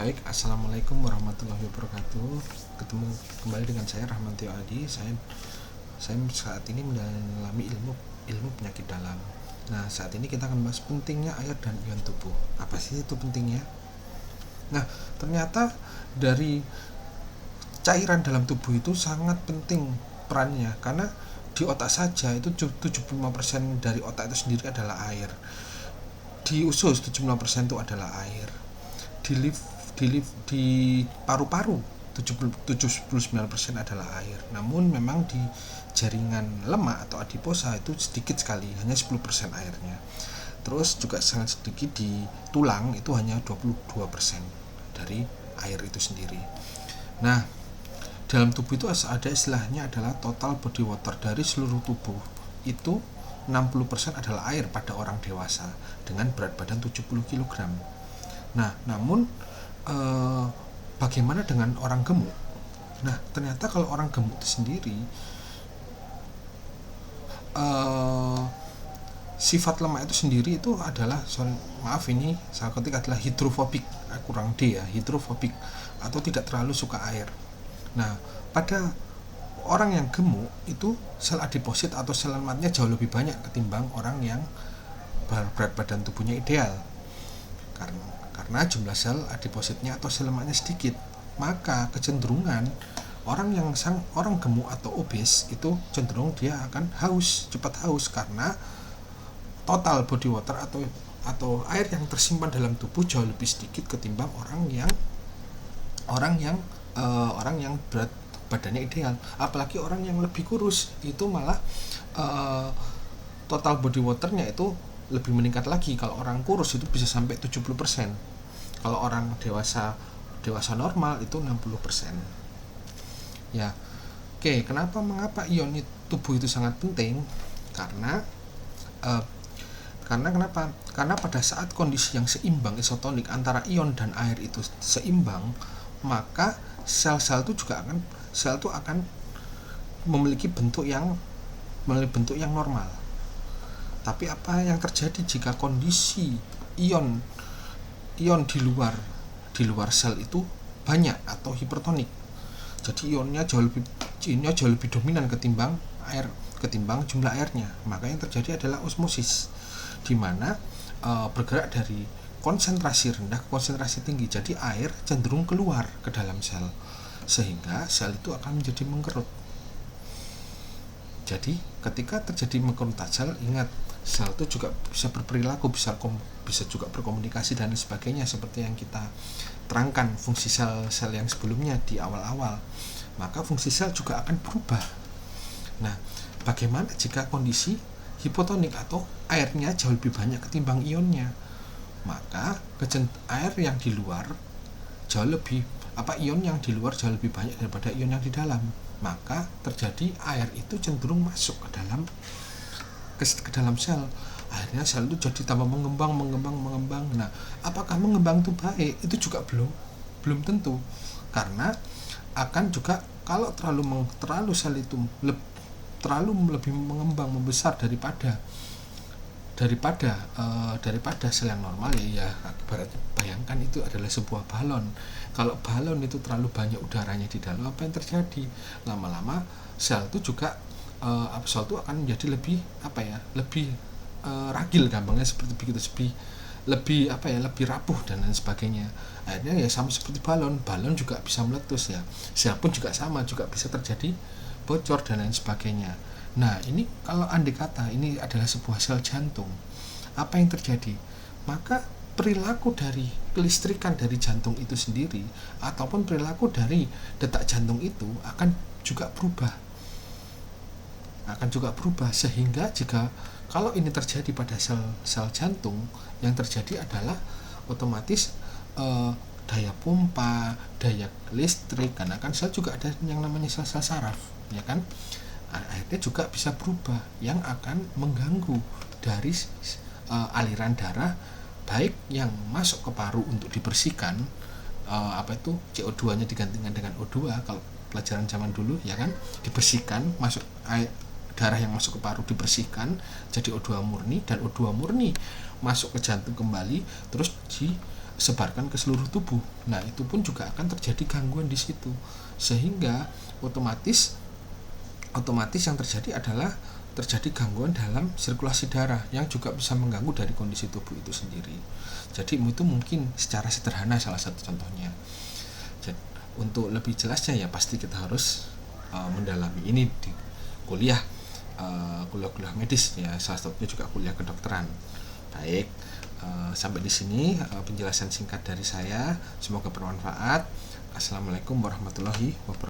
Baik, assalamualaikum warahmatullahi wabarakatuh. Ketemu kembali dengan saya Rahmantio Adi. Saya saat ini mendalami ilmu penyakit dalam. Nah, saat ini kita akan bahas pentingnya air dan ion tubuh. Apa sih itu pentingnya? Nah, ternyata dari cairan dalam tubuh itu sangat penting perannya, karena di otak saja itu 75% dari otak itu sendiri adalah air. Di usus 75% itu adalah air. Di paru-paru 79% adalah air. Namun memang di jaringan lemak atau adiposa itu sedikit sekali, hanya 10% airnya. Terus juga sangat sedikit di tulang, itu hanya 22% dari air itu sendiri. Nah, dalam tubuh itu ada istilahnya adalah total body water. Dari seluruh tubuh itu 60% adalah air pada orang dewasa dengan berat badan 70 kg. Nah, namun bagaimana dengan orang gemuk? Nah, ternyata kalau orang gemuk itu sendiri sifat lemak itu sendiri itu adalah, ini saya ketik adalah hidrofobik, kurang D ya, hidrofobik atau tidak terlalu suka air. Nah, pada orang yang gemuk itu sel adiposit atau sel lemaknya jauh lebih banyak ketimbang orang yang berat badan tubuhnya ideal. Karena jumlah sel adipositnya atau sel lemaknya sedikit, maka kecenderungan orang gemuk atau obes itu cenderung dia akan cepat haus, karena total body water atau air yang tersimpan dalam tubuh jauh lebih sedikit ketimbang orang yang berat badannya ideal. Apalagi orang yang lebih kurus itu malah total body waternya itu lebih meningkat lagi. Kalau orang kurus itu bisa sampai 70%. Kalau orang dewasa normal itu 60%. Ya. Oke, mengapa ion tubuh itu sangat penting? Karena kenapa? Karena pada saat kondisi yang seimbang isotonik antara ion dan air itu seimbang, maka sel-sel itu akan memiliki bentuk yang normal. Tapi apa yang terjadi jika kondisi ion di luar sel itu banyak atau hipertonik? Jadi ionnya jauh lebih dominan ketimbang jumlah airnya. Maka yang terjadi adalah osmosis, di mana bergerak dari konsentrasi rendah ke konsentrasi tinggi. Jadi air cenderung keluar ke dalam sel, sehingga sel itu akan menjadi mengkerut. Jadi ketika terjadi mengkerutan sel, ingat, sel itu juga bisa berperilaku, bisa juga berkomunikasi dan sebagainya, seperti yang kita terangkan fungsi sel yang sebelumnya di awal-awal. Maka fungsi sel juga akan berubah. Nah, bagaimana jika kondisi hipotonik atau airnya jauh lebih banyak ketimbang ionnya? Maka air yang di luar ion yang di luar jauh lebih banyak daripada ion yang di dalam. Maka terjadi air itu cenderung masuk ke dalam sel. Akhirnya sel itu jadi tambah mengembang. Nah, apakah mengembang itu baik? Itu juga belum tentu, karena akan juga kalau terlalu sel itu lebih mengembang, membesar daripada sel yang normal, ya bayangkan itu adalah sebuah balon. Kalau balon itu terlalu banyak udaranya di dalam, apa yang terjadi? Lama-lama sel itu juga sel itu akan menjadi lebih ragil, gampangnya seperti begitu, lebih rapuh dan lain sebagainya. Akhirnya ya sama seperti balon juga bisa meletus ya. Sel pun juga sama, juga bisa terjadi bocor dan lain sebagainya. Nah, ini kalau andai kata ini adalah sebuah sel jantung, apa yang terjadi? Maka perilaku dari kelistrikan dari jantung itu sendiri ataupun perilaku dari detak jantung itu akan juga berubah, sehingga kalau ini terjadi pada sel jantung, yang terjadi adalah otomatis daya pompa, daya listrik, karena kan sel juga ada yang namanya sel saraf, ya kan? Akhirnya juga bisa berubah, yang akan mengganggu dari aliran darah, baik yang masuk ke paru untuk dibersihkan, CO2-nya digantikan dengan O2 kalau pelajaran zaman dulu, ya kan, dibersihkan, masuk darah yang masuk ke paru dibersihkan jadi O2 murni, dan O2 murni masuk ke jantung kembali, terus sebarkan ke seluruh tubuh. Nah, itu pun juga akan terjadi gangguan di situ. Sehingga otomatis yang terjadi adalah terjadi gangguan dalam sirkulasi darah yang juga bisa mengganggu dari kondisi tubuh itu sendiri. Jadi itu mungkin secara sederhana salah satu contohnya. Jadi, untuk lebih jelasnya ya pasti kita harus mendalami ini di kuliah medis ya, salah satunya juga kuliah kedokteran. Baik, sampai di sini penjelasan singkat dari saya, semoga bermanfaat. Assalamualaikum warahmatullahi wabarakatuh.